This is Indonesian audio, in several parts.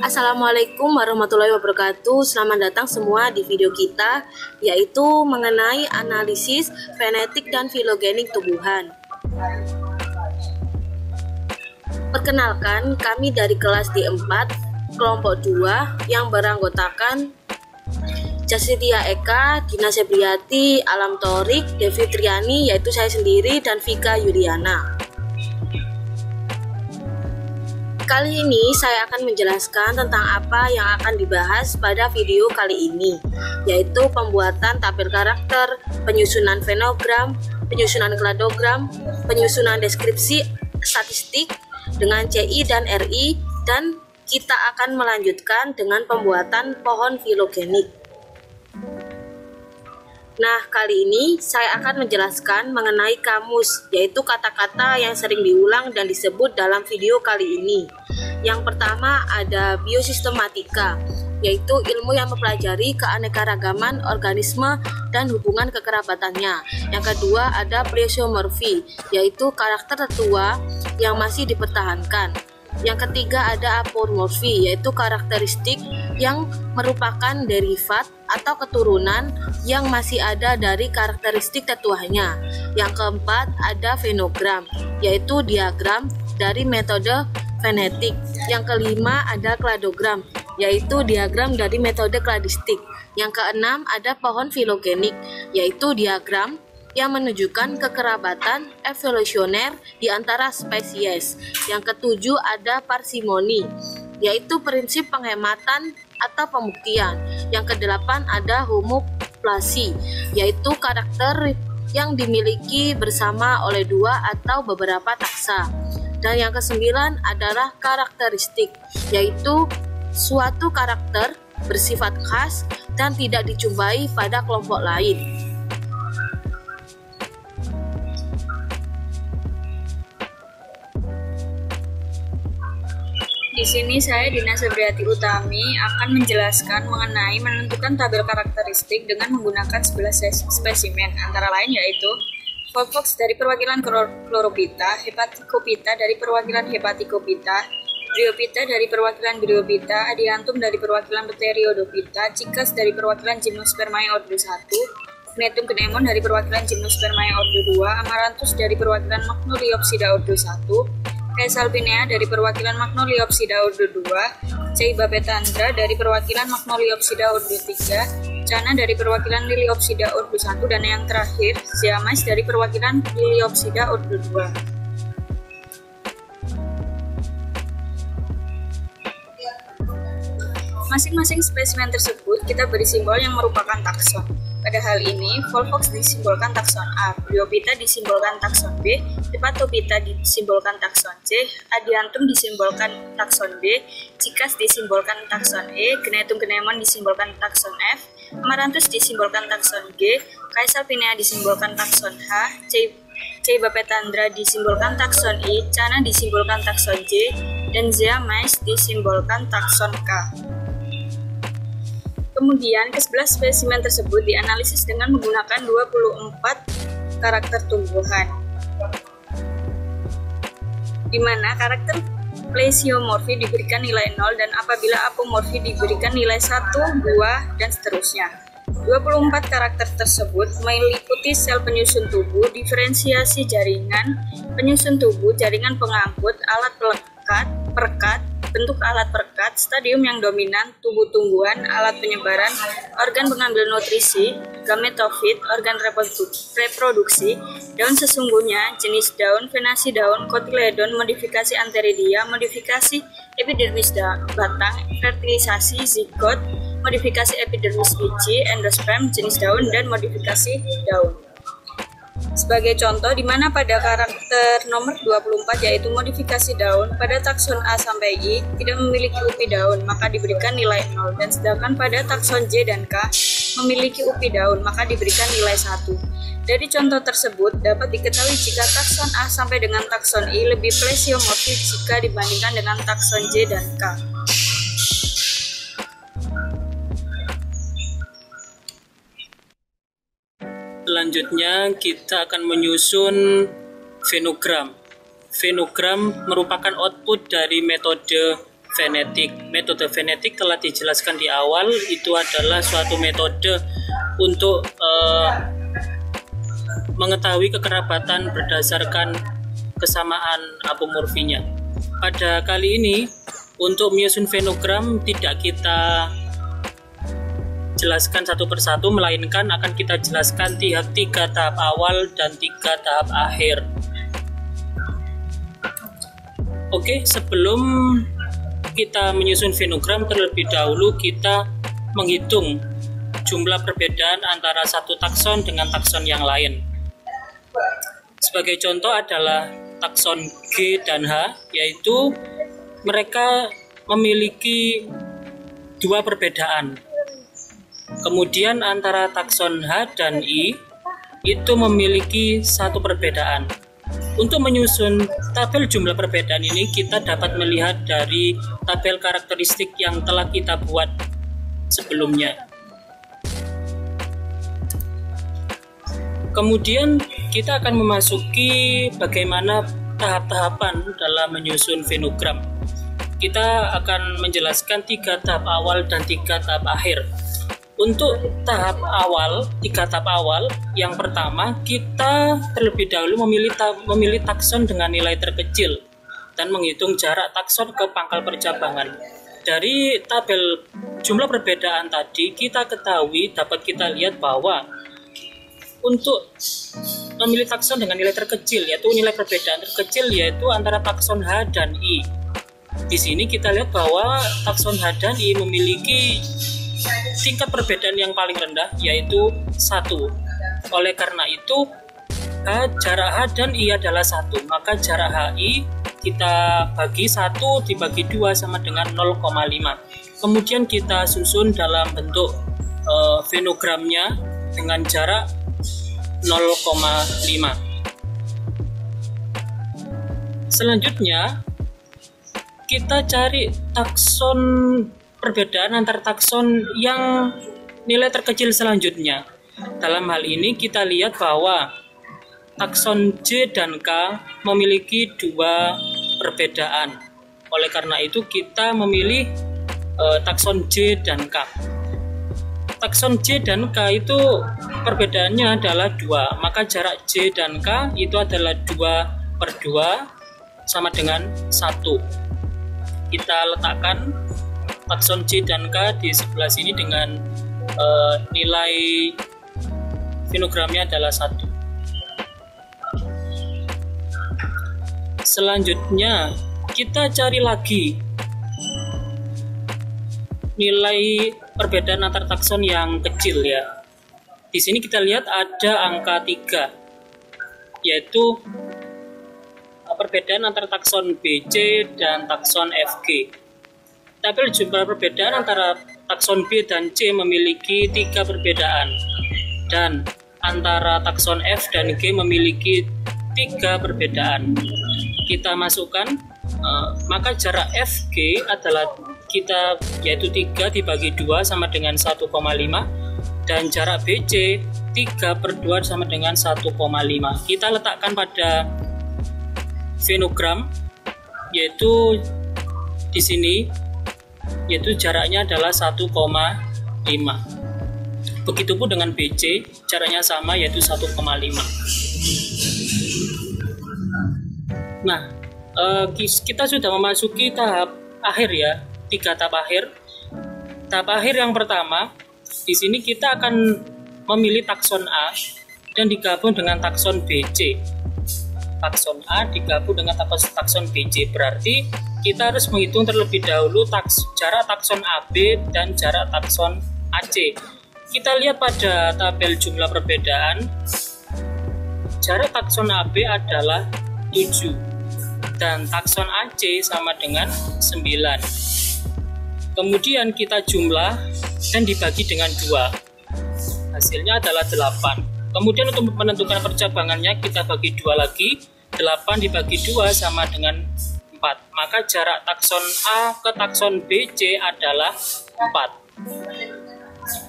Assalamualaikum warahmatullahi wabarakatuh. Selamat datang semua di video kita, yaitu mengenai analisis fenetik dan filogenik tumbuhan. Perkenalkan, kami dari kelas D4 kelompok 2 yang beranggotakan Jasritia Eka, Dina Sebriati, Alam Thorik, Devi Triani, yaitu saya sendiri, dan Vika Yuliana. Kali ini saya akan menjelaskan tentang apa yang akan dibahas pada video kali ini, yaitu pembuatan tabel karakter, penyusunan fenogram, penyusunan kladogram, penyusunan deskripsi statistik dengan CI dan RI, dan kita akan melanjutkan dengan pembuatan pohon filogenik. Nah, kali ini saya akan menjelaskan mengenai kamus, yaitu kata-kata yang sering diulang dan disebut dalam video kali ini. Yang pertama ada biosistematika, yaitu ilmu yang mempelajari keanekaragaman organisme dan hubungan kekerabatannya. Yang kedua ada plesiomorfi, yaitu karakter tetua yang masih dipertahankan. Yang ketiga ada apomorfi, yaitu karakteristik yang merupakan derivat atau keturunan yang masih ada dari karakteristik tetuanya. Yang keempat ada fenogram, yaitu diagram dari metode fenetik. Yang kelima ada kladogram, yaitu diagram dari metode kladistik. Yang keenam ada pohon filogenik, yaitu diagram yang menunjukkan kekerabatan evolusioner di antara spesies. Yang ketujuh ada parsimoni, yaitu prinsip penghematan atau pembuktian. Yang kedelapan ada homoplasi, yaitu karakter yang dimiliki bersama oleh dua atau beberapa taksa. Dan yang kesembilan adalah karakteristik, yaitu suatu karakter bersifat khas dan tidak dijumpai pada kelompok lain. Di sini saya Dina Sebriati Utami akan menjelaskan mengenai menentukan tabel karakteristik dengan menggunakan 11 spesimen, antara lain yaitu Volvox dari perwakilan Chlorophyta, Hepaticophyta dari perwakilan Hepaticophyta, Bryophyta dari perwakilan Bryophyta, Adiantum dari perwakilan Pteriodophyta, Cikas dari perwakilan Gymnospermae ordo 1, Gnetum Gnemon dari perwakilan Gymnospermae ordo 2, Amaranthus dari perwakilan Magnoliopsida ordo 1, Caesalpinea dari perwakilan Magnoliopsida ordo 2, Ceiba petandra dari perwakilan Magnoliopsida ordo 3, Cana dari perwakilan Liliopsida ordo 1, dan yang terakhir Zeamys dari perwakilan Liliopsida ordo 2. Masing-masing spesimen tersebut kita beri simbol yang merupakan takson. Pada hal ini, Volvox disimbolkan takson A, Bryophyta disimbolkan takson B, Hepatophyta disimbolkan takson C, Adiantum disimbolkan takson D, Cikas disimbolkan takson E, Gnetum Gnemon disimbolkan takson F, Amaranthus disimbolkan takson G, Caesalpinea disimbolkan takson H, Ceiba petandra disimbolkan takson I, Cana disimbolkan takson J, dan Zeamys disimbolkan takson K. Kemudian, ke-11 spesimen tersebut dianalisis dengan menggunakan 24 karakter tumbuhan, di mana karakter plesiomorfi diberikan nilai 0 dan apabila apomorfi diberikan nilai 1, 2, dan seterusnya. 24 karakter tersebut meliputi sel penyusun tubuh, diferensiasi jaringan, penyusun tubuh, jaringan pengangkut, alat perekat, bentuk alat perekat, stadium yang dominan, tubuh tumbuhan, alat penyebaran, organ pengambil nutrisi, gametofit, organ reproduksi, daun sesungguhnya, jenis daun, venasi daun, kotiledon, modifikasi anteridia, modifikasi epidermis batang, fertilisasi zigot, modifikasi epidermis biji, endosperm, jenis daun, dan modifikasi daun. Sebagai contoh, di mana pada karakter nomor 24 yaitu modifikasi daun, pada takson A sampai I tidak memiliki upi daun, maka diberikan nilai 0, dan sedangkan pada takson J dan K memiliki upi daun, maka diberikan nilai 1. Dari contoh tersebut, dapat diketahui jika takson A sampai dengan takson I lebih plesiomorfik jika dibandingkan dengan takson J dan K. Selanjutnya kita akan menyusun fenogram. Fenogram merupakan output dari metode fenetik. Metode fenetik telah dijelaskan di awal, itu adalah suatu metode untuk mengetahui kekerabatan berdasarkan kesamaan apomorfinya. Pada kali ini, untuk menyusun fenogram tidak kita jelaskan satu persatu, melainkan akan kita jelaskan tiga tahap awal dan 3 tahap akhir. Oke, sebelum kita menyusun fenogram, terlebih dahulu kita menghitung jumlah perbedaan antara satu takson dengan takson yang lain. Sebagai contoh adalah takson G dan H, yaitu mereka memiliki 2 perbedaan. Kemudian antara takson H dan I itu memiliki 1 perbedaan. Untuk menyusun tabel jumlah perbedaan ini, kita dapat melihat dari tabel karakteristik yang telah kita buat sebelumnya. Kemudian kita akan memasuki bagaimana tahap-tahapan dalam menyusun fenogram. Kita akan menjelaskan 3 tahap awal dan 3 tahap akhir. Untuk tahap awal, 3 tahap awal, yang pertama kita terlebih dahulu memilih takson dengan nilai terkecil dan menghitung jarak takson ke pangkal percabangan. Dari tabel jumlah perbedaan tadi kita ketahui, dapat kita lihat bahwa untuk memilih takson dengan nilai terkecil, yaitu nilai perbedaan terkecil yaitu antara takson H dan I. Di sini kita lihat bahwa takson H dan I memiliki tingkat perbedaan yang paling rendah, yaitu 1. Oleh karena itu, jarak H dan I adalah 1, maka jarak HI kita bagi 1 dibagi 2 sama dengan 0,5. Kemudian kita susun dalam bentuk fenogramnya dengan jarak 0,5. Selanjutnya, kita cari takson perbedaan antar takson yang nilai terkecil selanjutnya. Dalam hal ini kita lihat bahwa takson J dan K memiliki 2 perbedaan. Oleh karena itu kita memilih takson J dan K. Takson J dan K itu perbedaannya adalah 2, maka jarak J dan K itu adalah 2/2 sama dengan 1. Kita letakkan takson J dan K di sebelah sini dengan nilai fenogramnya adalah 1. Selanjutnya kita cari lagi nilai perbedaan antar takson yang kecil ya. Di sini kita lihat ada angka 3, yaitu perbedaan antar takson BC dan takson FG. Tabel jumlah perbedaan antara takson B dan C memiliki 3 perbedaan, dan antara takson F dan G memiliki 3 perbedaan. Kita masukkan, maka jarak FG adalah yaitu 3 dibagi 2 sama dengan 1,5, dan jarak BC 3/2 sama dengan 1,5. Kita letakkan pada fenogram, yaitu di sini, yaitu jaraknya adalah 1,5. Begitupun dengan BC, jaraknya sama yaitu 1,5. Nah, kita sudah memasuki tahap akhir ya, 3 tahap akhir. Tahap akhir yang pertama, di sini kita akan memilih takson A dan digabung dengan takson BC. Takson A digabung dengan takson BC, berarti kita harus menghitung terlebih dahulu jarak takson AB dan jarak takson AC. Kita lihat pada tabel jumlah perbedaan, jarak takson AB adalah 7 dan takson AC sama dengan 9. Kemudian kita jumlah dan dibagi dengan 2, hasilnya adalah 8. Kemudian untuk menentukan percabangannya kita bagi 2 lagi, 8 dibagi 2 sama dengan 4, maka jarak takson A ke takson BC adalah 4.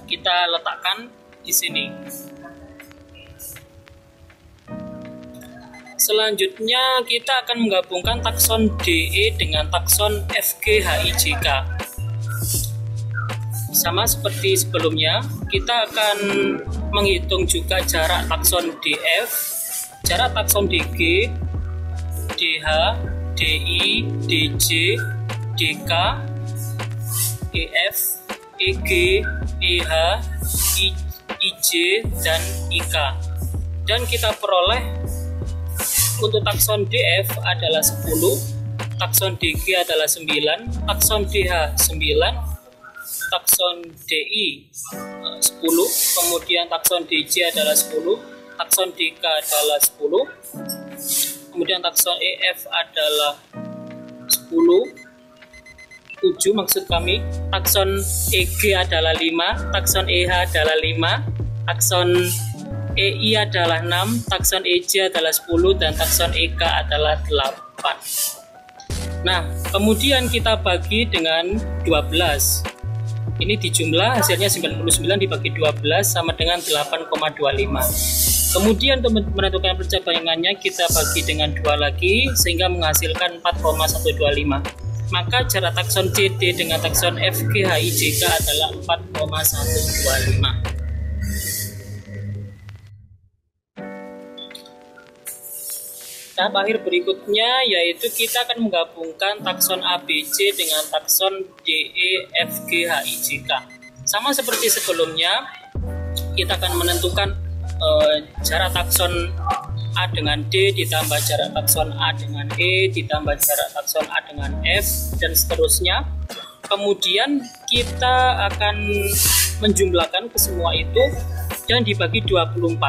Kita letakkan di sini. Selanjutnya kita akan menggabungkan takson DE dengan takson FGHIJK. Sama seperti sebelumnya, kita akan menghitung juga jarak takson DF, jarak takson DG, DH, DI, DJ, DK, EF, EG, EH, IJ, dan IK. Dan kita peroleh untuk takson DF adalah 10, takson DG adalah 9, takson DH 9, takson DI 10, kemudian takson DJ adalah 10, takson DK adalah 10, kemudian takson EF adalah 10, 7 maksud kami, takson EG adalah 5, takson EH adalah 5, takson EI adalah 6, takson EJ adalah 10, dan takson EK adalah 8. Nah, kemudian kita bagi dengan 12. Ini dijumlah, hasilnya 99 dibagi 12 sama dengan 8,25. Kemudian untuk menentukan percabangannya kita bagi dengan 2 lagi sehingga menghasilkan 4,125. Maka jarak takson CD dengan takson FGHIJK adalah 4,125. Tahap akhir berikutnya yaitu kita akan menggabungkan takson ABC dengan takson DEFGHIJK. Sama seperti sebelumnya, kita akan menentukan jarak takson A dengan D ditambah jarak takson A dengan E ditambah jarak takson A dengan F dan seterusnya. Kemudian kita akan menjumlahkan ke semua itu dan dibagi 24.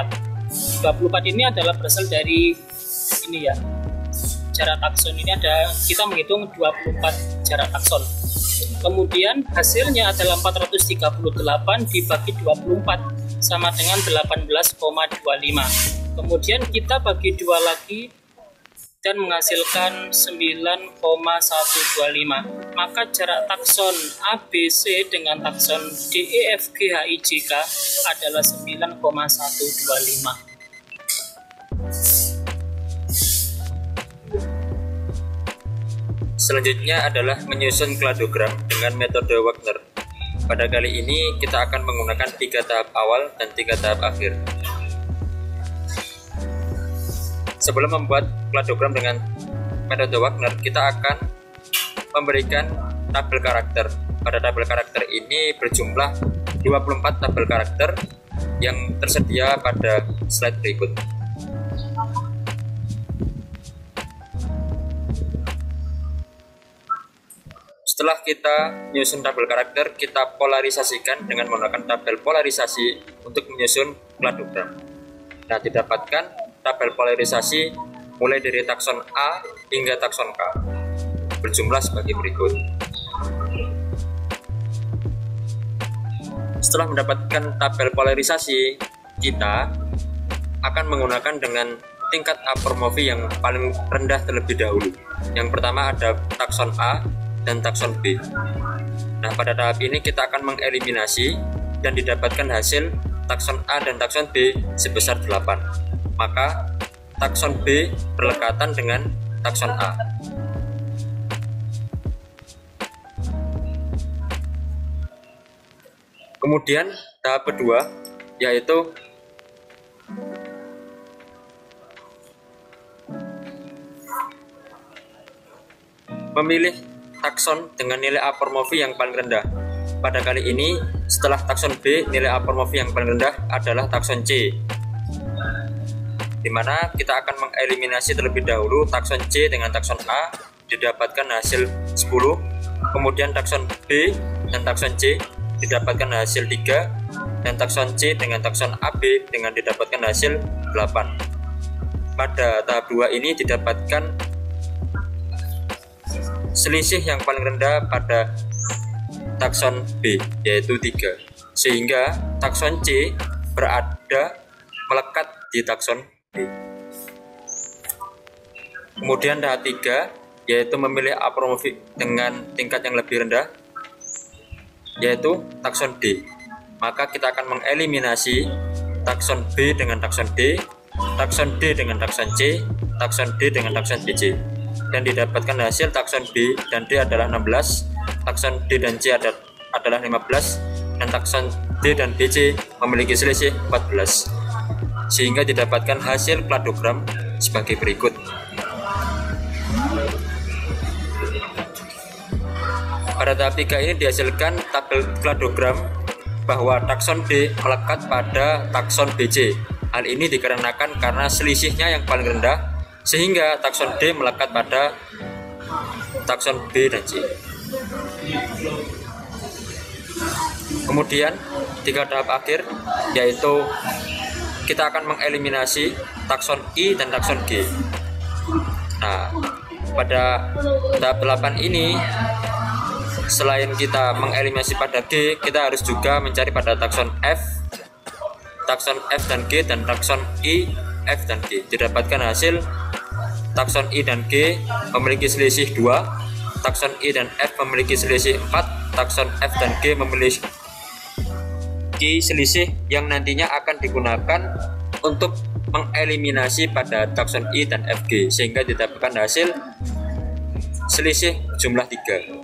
24 ini adalah berasal dari ini ya, jarak takson ini ada, kita menghitung 24 jarak takson. Kemudian hasilnya adalah 438 dibagi 24 sama dengan 18,25. Kemudian kita bagi 2 lagi dan menghasilkan 9,125. Maka jarak takson ABC dengan takson DEFGHIJK adalah 9,125. Selanjutnya adalah menyusun kladogram dengan metode Wagner. Pada kali ini kita akan menggunakan 3 tahap awal dan 3 tahap akhir. Sebelum membuat kladogram dengan metode Wagner, kita akan memberikan tabel karakter. Pada tabel karakter ini berjumlah 24 tabel karakter yang tersedia pada slide berikut. Setelah kita menyusun tabel karakter, kita polarisasikan dengan menggunakan tabel polarisasi untuk menyusun kladogram. Nah, didapatkan tabel polarisasi mulai dari takson A hingga takson K. Berjumlah sebagai berikut. Setelah mendapatkan tabel polarisasi, kita akan menggunakan dengan tingkat apomorfi yang paling rendah terlebih dahulu. Yang pertama ada takson A dan takson B. Nah, pada tahap ini kita akan mengeliminasi dan didapatkan hasil takson A dan takson B sebesar 8. Maka takson B berlekatan dengan takson A. Kemudian tahap kedua yaitu memilih takson dengan nilai apomorfi yang paling rendah. Pada kali ini, setelah takson B, nilai apomorfi yang paling rendah adalah takson C, di mana kita akan mengeliminasi terlebih dahulu takson C dengan takson A, didapatkan hasil 10, kemudian takson B dan takson C didapatkan hasil 3, dan takson C dengan takson AB dengan didapatkan hasil 8. Pada tahap 2 ini didapatkan selisih yang paling rendah pada takson B, yaitu 3, sehingga takson C berada melekat di takson B. Kemudian tahap 3 yaitu memilih apomorfi dengan tingkat yang lebih rendah, yaitu takson D. Maka kita akan mengeliminasi takson B dengan takson D, takson D dengan takson C, takson D dengan takson BC, dan didapatkan hasil takson B dan D adalah 16, takson D dan C adalah 15, dan takson D dan BC memiliki selisih 14, sehingga didapatkan hasil kladogram sebagai berikut. Pada tahap 3 ini dihasilkan tabel kladogram bahwa takson D melekat pada takson BC. Hal ini dikarenakan karena selisihnya yang paling rendah, sehingga takson D melekat pada takson B dan C. Kemudian 3 tahap akhir, yaitu kita akan mengeliminasi takson I dan takson G. Nah, pada tahap 8 ini, selain kita mengeliminasi pada G, kita harus juga mencari pada takson F dan G, dan takson I, F dan G. Didapatkan hasil takson I dan G memiliki selisih 2, takson I dan F memiliki selisih 4, takson F dan G memiliki selisih yang nantinya akan digunakan untuk mengeliminasi pada takson I dan FG, sehingga didapatkan hasil selisih jumlah 3.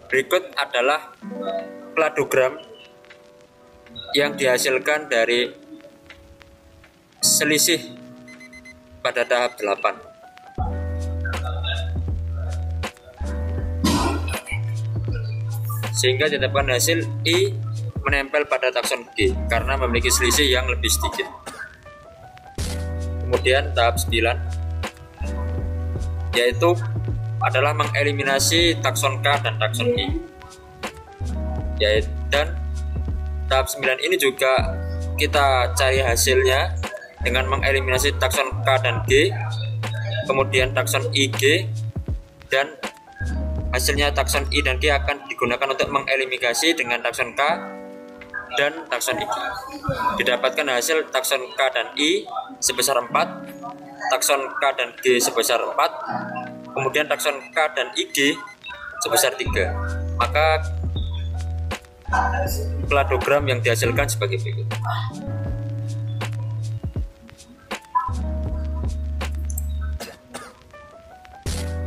Berikut adalah kladogram yang dihasilkan dari selisih pada tahap 8. Sehingga didapatkan hasil I menempel pada takson G karena memiliki selisih yang lebih sedikit. Kemudian tahap 9, yaitu adalah mengeliminasi takson K dan takson I. Dan tahap 9 ini juga kita cari hasilnya dengan mengeliminasi takson K dan G, kemudian takson I, G, dan hasilnya takson I dan G akan digunakan untuk mengeliminasi dengan takson K dan takson I. Didapatkan hasil takson K dan I sebesar 4, takson K dan G sebesar 4, kemudian takson K dan IG sebesar 3. Maka kladogram yang dihasilkan sebagai berikut.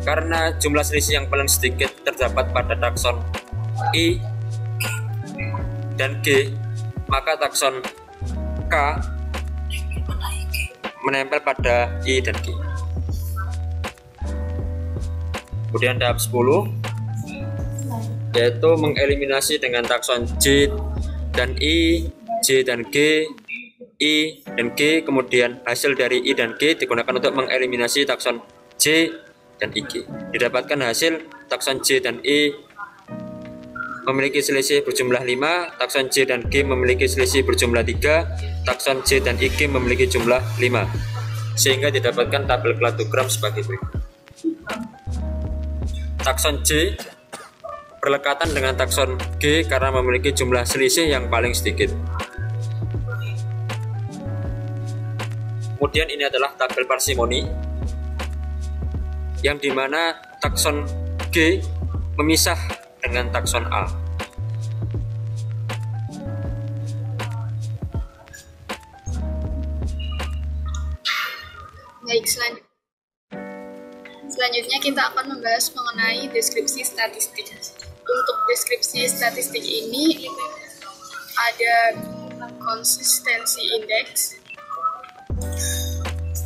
Karena jumlah selisih yang paling sedikit terdapat pada takson I dan G, maka takson K menempel pada I dan G. Kemudian tahap 10, yaitu mengeliminasi dengan takson J dan I, J dan G, I dan G. Kemudian hasil dari I dan G digunakan untuk mengeliminasi takson J dan IG. Didapatkan hasil takson J dan I memiliki selisih berjumlah 5, takson J dan G memiliki selisih berjumlah 3, takson J dan IG memiliki jumlah 5, sehingga didapatkan tabel kladogram sebagai berikut. Takson J berlekatan dengan takson G karena memiliki jumlah selisih yang paling sedikit. Kemudian ini adalah tabel parsimoni, yang dimana takson G memisah dengan takson A. Baik, selanjutnya kita akan membahas mengenai deskripsi statistik. Untuk deskripsi statistik ini ada konsistensi indeks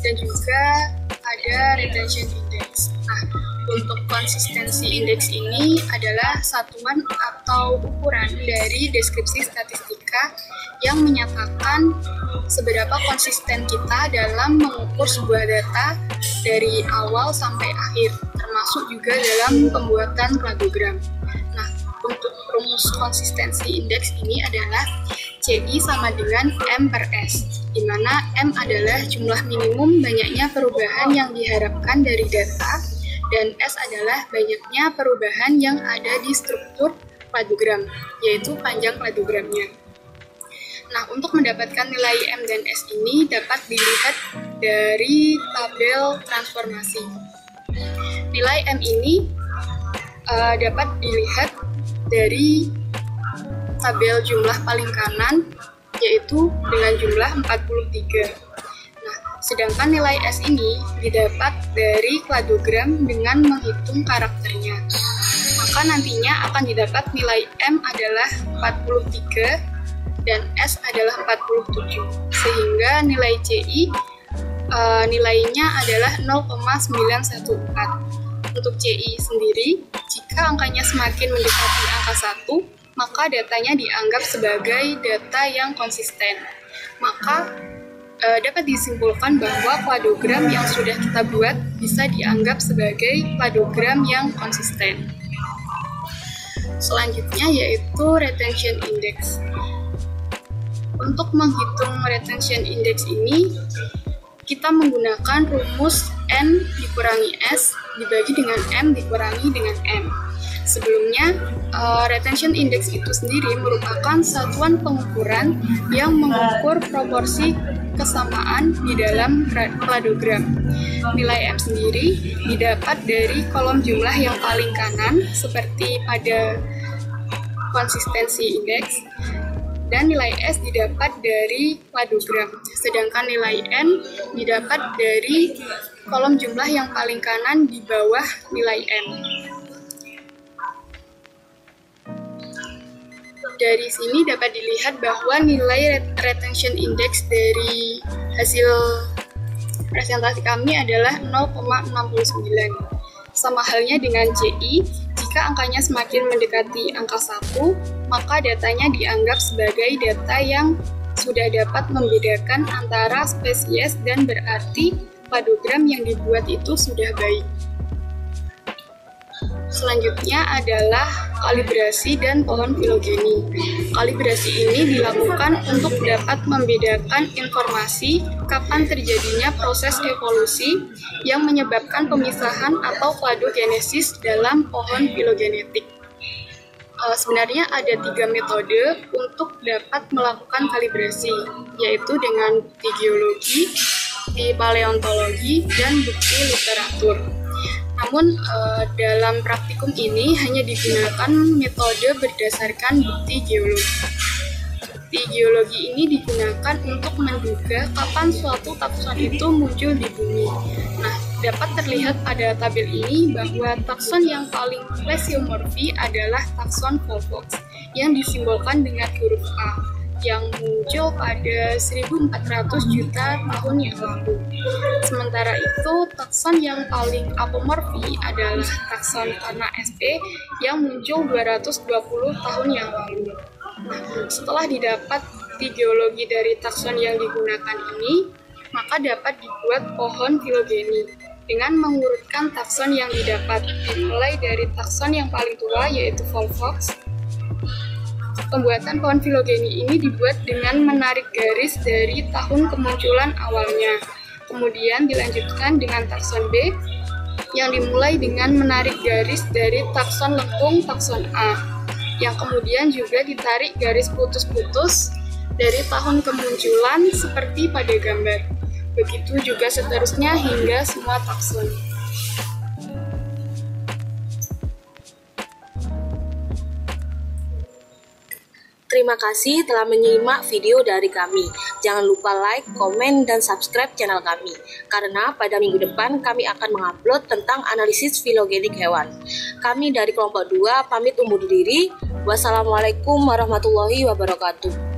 dan juga ada retention index. Nah, untuk konsistensi indeks ini adalah satuan atau ukuran dari deskripsi statistika yang menyatakan seberapa konsisten kita dalam mengukur sebuah data dari awal sampai akhir, termasuk juga dalam pembuatan kladogram. Nah, untuk rumus konsistensi indeks ini adalah CI sama dengan M per S, di mana M adalah jumlah minimum banyaknya perubahan yang diharapkan dari data, dan S adalah banyaknya perubahan yang ada di struktur kladogram, yaitu panjang kladogramnya. Nah, untuk mendapatkan nilai M dan S ini dapat dilihat dari tabel transformasi. Nilai M ini dapat dilihat dari tabel jumlah paling kanan, yaitu dengan jumlah 43. Nah, Sedangkan nilai S ini didapat dari kladogram dengan menghitung karakternya. Maka nantinya akan didapat nilai M adalah 43 dan S adalah 47. Sehingga nilai CI nilainya adalah 0,914. Untuk CI sendiri, jika angkanya semakin mendekati angka 1, maka datanya dianggap sebagai data yang konsisten. Maka dapat disimpulkan bahwa kladogram yang sudah kita buat bisa dianggap sebagai kladogram yang konsisten. Selanjutnya yaitu retention index. Untuk menghitung retention index ini, kita menggunakan rumus N dikurangi S dibagi dengan M dikurangi dengan M. Sebelumnya, retention index itu sendiri merupakan satuan pengukuran yang mengukur proporsi kesamaan di dalam kladogram. Nilai M sendiri didapat dari kolom jumlah yang paling kanan seperti pada konsistensi indeks, dan nilai S didapat dari kladogram. Sedangkan nilai N didapat dari kolom jumlah yang paling kanan di bawah nilai M. Dari sini dapat dilihat bahwa nilai retention index dari hasil presentasi kami adalah 0,69. Sama halnya dengan CI, jika angkanya semakin mendekati angka 1, maka datanya dianggap sebagai data yang sudah dapat membedakan antara spesies dan berarti kladogram yang dibuat itu sudah baik. Selanjutnya adalah kalibrasi dan pohon filogeni. Kalibrasi ini dilakukan untuk dapat membedakan informasi kapan terjadinya proses evolusi yang menyebabkan pemisahan atau kladogenesis dalam pohon filogenetik. Sebenarnya ada 3 metode untuk dapat melakukan kalibrasi, yaitu dengan bukti geologi, bukti paleontologi, dan bukti literatur. Namun dalam praktikum ini hanya digunakan metode berdasarkan bukti geologi. Bukti geologi ini digunakan untuk menduga kapan suatu takson itu muncul di bumi. Nah, dapat terlihat pada tabel ini bahwa takson yang paling plesiomorfi adalah takson Volvox yang disimbolkan dengan huruf A, yang muncul pada 1400 juta tahun yang lalu. Sementara itu, takson yang paling apomorfi adalah takson Karna sp yang muncul 220 tahun yang lalu. Nah, setelah didapat bukti geologi dari takson yang digunakan ini, maka dapat dibuat pohon filogeni dengan mengurutkan takson yang didapat, dimulai dari takson yang paling tua yaitu Volvox. Pembuatan pohon filogeni ini dibuat dengan menarik garis dari tahun kemunculan awalnya. Kemudian dilanjutkan dengan takson B yang dimulai dengan menarik garis dari takson lekung takson A, yang kemudian juga ditarik garis putus-putus dari tahun kemunculan seperti pada gambar. Begitu juga seterusnya hingga semua takson. Terima kasih telah menyimak video dari kami. Jangan lupa like, komen, dan subscribe channel kami. Karena pada minggu depan kami akan mengupload tentang analisis filogenik hewan. Kami dari kelompok 2 pamit undur diri. Wassalamualaikum warahmatullahi wabarakatuh.